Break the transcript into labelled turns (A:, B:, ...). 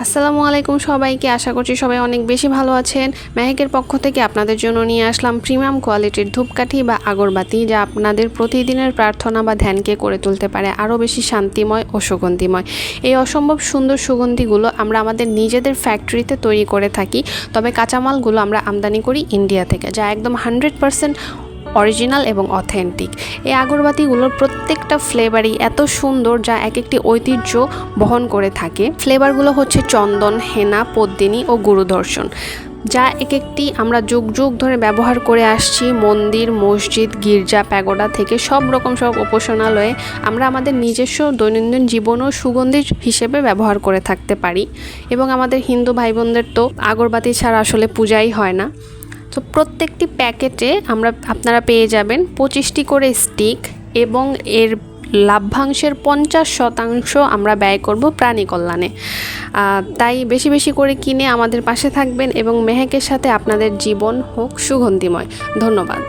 A: আসসালামু আলাইকুম সবাইকে। আশা করছি সবাই অনেক বেশি ভালো আছেন। মেহেকের পক্ষ থেকে আপনাদের জন্য নিয়ে আসলাম প্রিমিয়াম কোয়ালিটির ধূপকাঠি বা আগরবাতি, যা আপনাদের প্রতিদিনের প্রার্থনা বা ধ্যানকে করে তুলতে পারে আরও বেশি শান্তিময় ও সুগন্ধিময়। এই অসম্ভব সুন্দর সুগন্ধিগুলো আমরা আমাদের নিজেদের ফ্যাক্টরিতে তৈরি করে থাকি, তবে কাঁচামালগুলো আমরা আমদানি করি ইন্ডিয়া থেকে, যা একদম 100% অরিজিনাল এবং অথেন্টিক। এই আগরবাতিগুলোর প্রত্যেকটা ফ্লেভারই এত সুন্দর, যা এক একটি ঐতিহ্য বহন করে থাকে। ফ্লেভারগুলো হচ্ছে চন্দন, হেনা, পদ্মিনী ও গুরুদর্শন, যা এক একটি আমরা যুগ যুগ ধরে ব্যবহার করে আসছি। মন্দির, মসজিদ, গির্জা, প্যাগোডা থেকে সব উপাসনালয়ে আমরা আমাদের নিজস্ব দৈনন্দিন জীবনও সুগন্ধি হিসেবে ব্যবহার করে থাকতে পারি। এবং আমাদের হিন্দু ভাই বোনদের তো আগরবাতি ছাড়া আসলে পূজাই হয় না। তো প্রত্যেকটি প্যাকেটে আপনারা পেয়ে যাবেন 25টি করে স্টিক, এবং এর লাভ্যাংশের 50% আমরা ব্যয় করব প্রাণী কল্যাণে। তাই বেশি বেশি করে কিনে আমাদের পাশে থাকবেন এবং মেহেকের সাথে আপনাদের জীবন হোক সুগন্ধিময়। ধন্যবাদ।